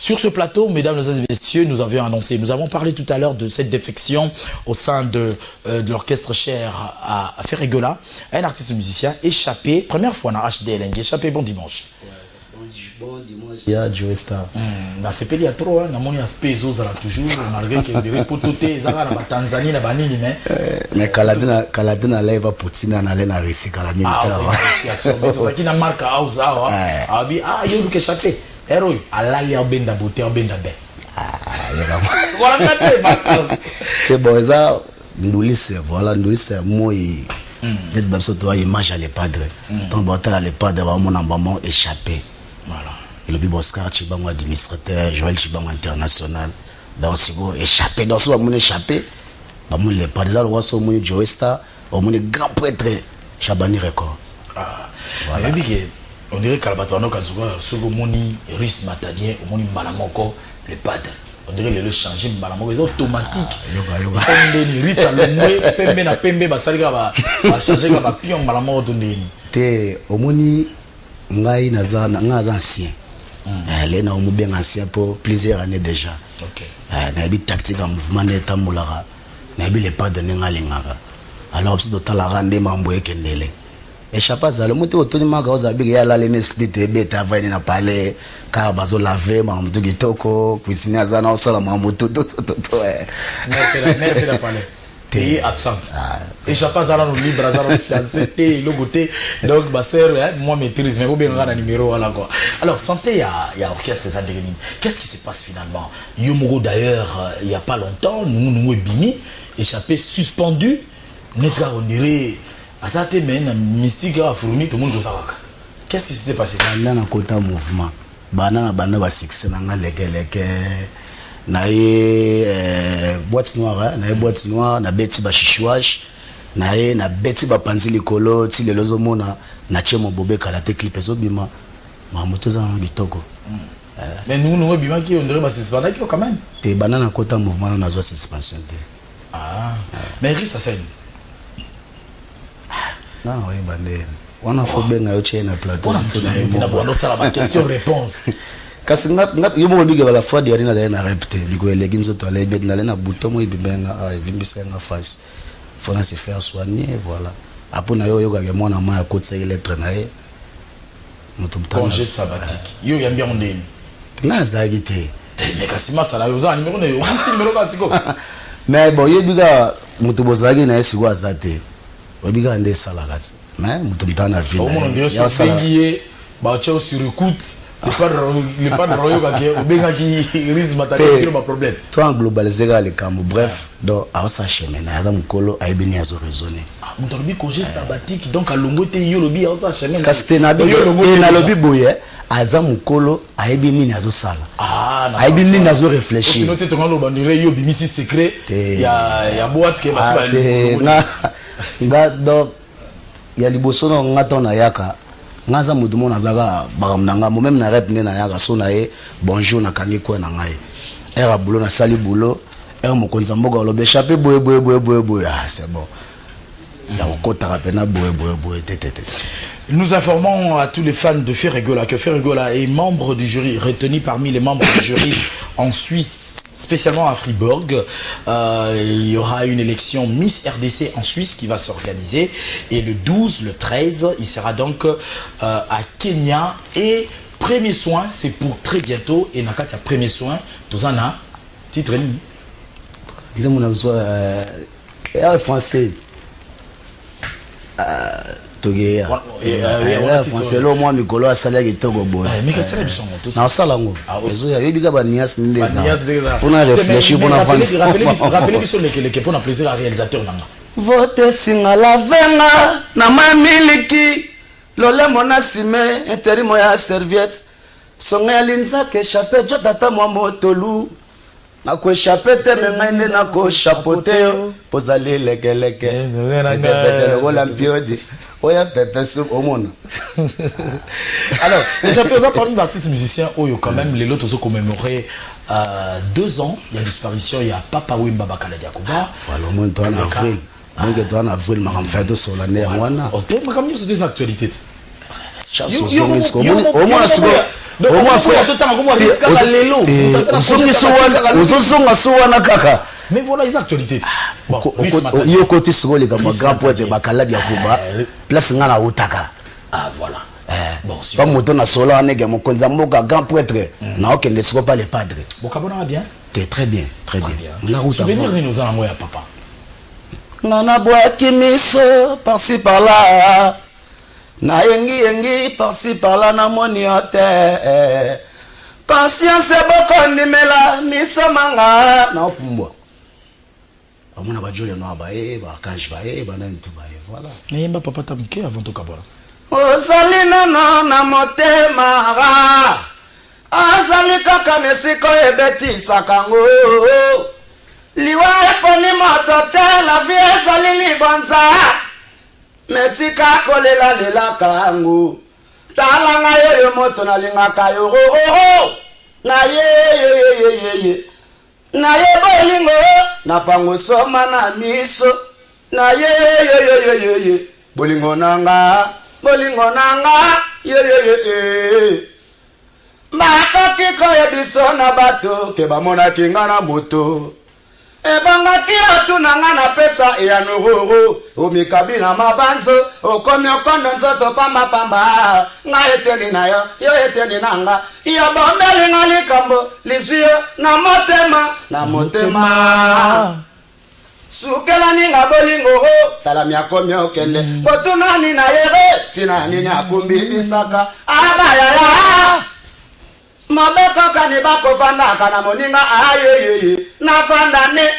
Sur ce plateau, mesdames et messieurs, nous avions annoncé, nous avons parlé tout à l'heure de cette défection au sein de l'orchestre cher à Ferregola, un artiste musicien échappé, première fois dans HDLNG, échappé, bon dimanche. Bon dimanche, il y a Joe Star. Dans ce pays, il y a trop, on a mon aspect, ça toujours, malgré que les pototés, ça va dans Tanzanie, la Banini, mais Kaladina là, il va poutiner, on a l'air réussi Kalamine. Ah, c'est ça qui n'a marqué à Oza, ah, il y a eu échappé. Héros, Allah y a ben d'abouter, ben d'abé. Voilà, c'est bon, ça, nous laissons, voilà, nous laissons, moi, net babso toi image à les padres ton bâtard à les padres mon maman échappé voilà et le bibo Oscar Chibango administrateur Joël Chibango international donc si vous échappé dans ce mon échappé bah mon les padres là so mon Joe Star mon grand prêtre Chabani record voilà on dirait qu'Albatano quand sur le moni Riss Matadien au moni Malamoko les padres on dirait les changer Malamoko c'est automatique ça ndeni Riss à l'ombre pembe na pembe basalika ba changer ba pion Malamoko to ndeni te au moni ngai naza ancien elle na omu bien ancien pour plusieurs années déjà OK na bi tactique en mouvement d'état moulaga na bi les padres n'ingalingaka alors si total la rande mambo ekendele échappé ça le moto otoni maka ozabi ya la lene split ebeta avani na palais car bazo laver ma mutu kitoko cuisiner azana osala ma mutu to mais la palais t'es absente échappé ça là no libre ça no fiancé t'es le côté donc ba sœur moi maîtrise mais bien ngana numéro voilà quoi alors santé il y a orchestre ça devenir qu'est-ce qui se passe finalement Yomoro d'ailleurs il y a pas longtemps nous bimi échappé suspendu netka on dirait Asate men mystique a fourni tout le monde savaka. Qu'est-ce qui s'était passé? Là na kota mouvement. Bana ba succès na leke na boîte noire na boîte noire na beti ba chichouage na beti ba panzi likolo ti le lozo mona na chemo bobe kala te clip ezo bima ma moto za bitoko. Mais nous bima qui on dirait ba suspendre qui quand même. Te bana na kota mouvement na zo suspension te. Ah. Mais Riss ça non, oui, on a fait bien à na plateau. On a ça la question réponse. Kasi ngat yomo biga la fois diari na na repte bigo eleginzo to ale bed na le na buto mo ibibenga a vimbisa nga face. Faut na se faire soigner voilà. Apo na yo ga mona ma ya kotse lettre na ye. Congé sabbatique. Yo yambia ondeni. Na zagite. Mais kasi masala yo za numéro ne si numéro kasiko. Mais bon yo biga mutu bozagi na esi wa zate. Obiga ande salagati mais mutumtana vile ya sengiye ba chao sur écoute le pas de royo ka ke obenga ki Riss Matadien ba problème toi globaliser le camp bref donc a sa chemin na adam kolo aibini azo raisonner mutobi congé sabbatique donc a longo te yo lobi a sa chemin kasté na bi na lobi boye azam kolo aibini ni azo sala aibini ni azo réfléchir sinon te tonga lo bandire yo bimisi secret ya boîte ke basi ba nga donc ya liboso na ngata na yaka ngaza mudumo na zaka bakamnanga mo même na rep ne na yaka so na ye bonjour na kangi ko na ngai era bulo na sali bulo era mokonza mboga lobe échappé boye ah c'est bon ya okota rapena boye tete. Nous informons à tous les fans de Ferregola que Ferregola est membre du jury, retenu parmi les membres du jury en Suisse, spécialement à Fribourg. Il y aura une élection Miss RDC en Suisse qui va s'organiser. Et le 12, le 13, il sera donc à Kenya. Et premier soin, c'est pour très bientôt. Et Nakati a premier soin, Tozana, titre ni. Français. Togeya français lo moi mikolo asala kitoko boy mais que ça le son tout ça na sala ngo ezo ya yebika ba nias ndeza fona réfléchir pour na fans rappeler que sur les pour na plaisir à réalisateur nanga vote singala venga na mamiliki lole mona sime interimo ya serviette songa linza ke chapé jotata moi motolu na ko échapper te mengaine na ko chapeauter pozali lekeleke de l'Olympiade oya pepe soup au monde. Alors échapper aux parmi d'artistes musiciens oyo quand même les autres ont commémoré 2 ans il y a disparition il y a Papa Wemba Bakala Diakuba voilà mon temps en avril donc toi en avril ma fait de solennel wana on t'aime comme sur des actualités chasse au moins Donc au moins so tout temps comme risque à lelo. Mais voilà les actualités. Bon, yo côté sur les grand poète bakala bia kuba place ngana utaka. Ah voilà. Bon, pas moto na solo anega mon konza mboka grand prêtre na okende siko pas les padres. Bokabona bien. Très bien, très bien. Souvenir nous en amour à papa. Nana bois qui miso par-ci par-là. Na yengi par-ci par-là na moniote. Conscience boko ndimela miso manga na opumbo. Amona ba jole no abaye ba kash baye ba na ntubaye voilà. Nayemba papa tamke avant to kabora. Ozali nano na motema ra. Azali kaka nesiko ebeti sakango. Liwa eponi moto te la vie ezali libonza. Metika kolela lela kango. Talanga yo moto na lingaka yo. Na ye. Na ye bolingo. Na pango soma na miso. Na ye. Bolingo nanga. Ye. Makoki koye biso na bato ke bamona kinga na moto. Ebanga ki atunanga na pesa ya noro. Omikabi na mabanzo okomi okondo nzoto pamba. Nga eteli na yo eteli nanga. Yo bombeli nga likambo lisio na motema. Sukela ninga bolingo tala miakomi okende. Botuna ni na yere tina ni nyakumbi bisaka. Abayaya. Mabeko kaniba kofanda kana moninga ayeye na fanda ne.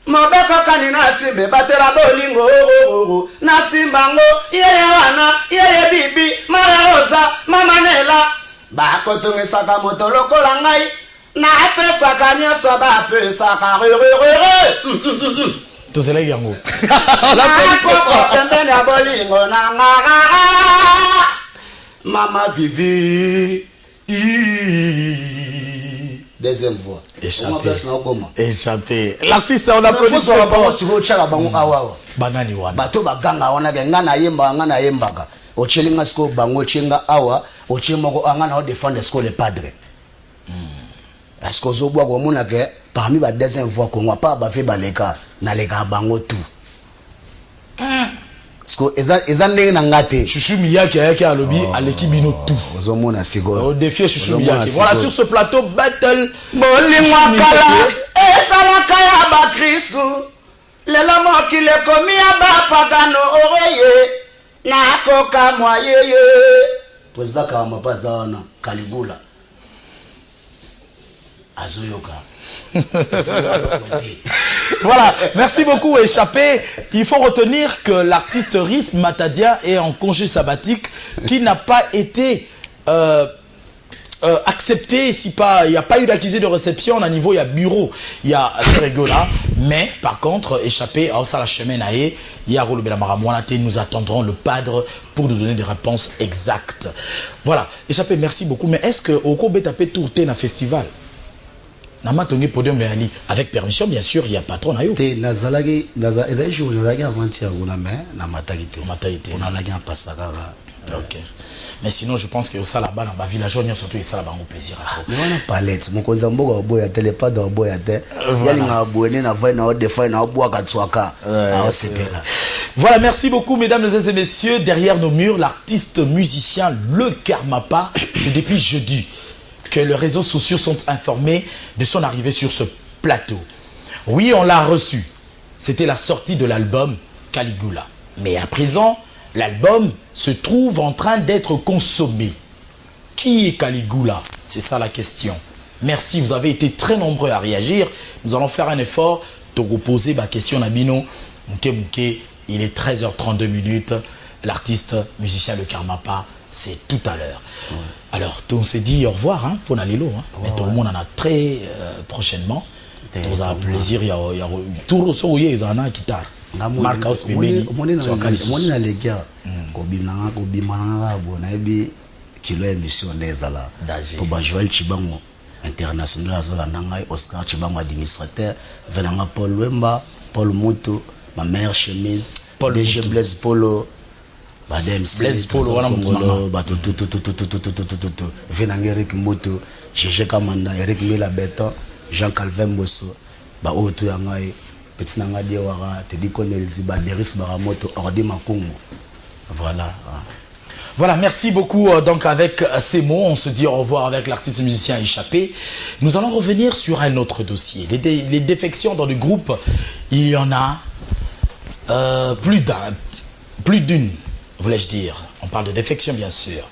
Mabeko kanina simbe batera bolingo na simbango yeye wana yeye bibi Mara Rosa Mama Nela ba kotonga saka motolo kola ngai na pesa kanyo soba pesa ka re. Tozela yango. La poko na bolingo na ngara. Mama Vivi. Deuxième voix. Et chanter. L'artiste, on applaudit. Banani wana. Bato baganga wana ngana yemba. Ochelinga sko bango chenga awa. Ochemoko angana o défendre sko les padres. Est-ce que zo bwa ko mona ke parmi ba deuxième voix ko pas ba fait baleka na leka bango tout. Eza ndenge na ngate Chouchou Miyake ayaki à lobby à l'équipe bino tout ozomona sigo au défi Chouchou Miyake voilà sur ce plateau battle bolingwa kala esalaka ya ba Kristo lelo mokile komi ya ba pagano oye na koka moyeye président kama pazana Caligula azoyoka. Voilà, merci beaucoup Échappé. Il faut retenir que l'artiste Riss Matadia est en congé sabbatique qui n'a pas été accepté. Si pas, il n'y a pas eu d'accusé de réception à niveau, il y a bureau, il y a Régola. Mais par contre, Échappé à la chemin il y a nous attendrons le padre pour nous donner des réponses exactes. Voilà, Échappé, merci beaucoup. Mais est-ce que au Kobe tapé tour na festival? Podium avec permission, bien sûr, il y a patron. Mais sinon, je pense que ça là-bas, dans village, on surtout ça là-bas, on plaisir. Mais on a palette. Mon cousin Boga boya télé pas dans boya télé. Voilà, merci beaucoup, mesdames et messieurs. Derrière nos murs, l'artiste musicien Le Karmapa, c'est depuis jeudi que les réseaux sociaux sont informés de son arrivée sur ce plateau. Oui, on l'a reçu. C'était la sortie de l'album Caligula. Mais à présent, l'album se trouve en train d'être consommé. Qui est Caligula? C'est ça la question. Merci, vous avez été très nombreux à réagir. Nous allons faire un effort de reposer ma question à Bino. Il est 13h32. L'artiste musicien Le Karmapa, c'est tout à l'heure. Ouais. Alors, on s'est dit au revoir pour Nalilo. Mais tout le monde en a très prochainement. Nous avons plaisir. Il y a tout le monde qui a une guitare. Marcos Bimeni. international Oscar Chibango administrateur venanga Paul Wemba Paul Moutou ma mère chemise DG Blaise Polo Blaise Polo wana Congolo bato tout Venangeric Moto Gégé Kamanda Eric Mila Beton Jean Calvin Mosso ba oto yangai petit nanga diawara te di konelzi ba Deris Baramoto Ordi Makungu. Voilà. Voilà, merci beaucoup. Donc avec ces mots, on se dit au revoir avec l'artiste musicien échappé. Nous allons revenir sur un autre dossier. Les défections dans le groupe, il y en a plus d'une, voulais-je dire. On parle de défection, bien sûr.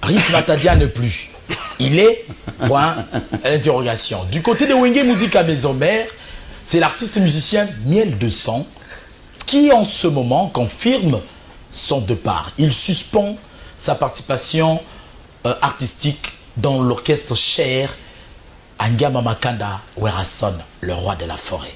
Rhys Matadia ne plus. Il est, point, interrogation. Du côté de Wenge Musica Maison Mère, c'est l'artiste musicien Miel de Sang qui, en ce moment, confirme son départ. Il suspend sa participation artistique dans l'orchestre cher à Ngama Makanda Werason, le roi de la forêt.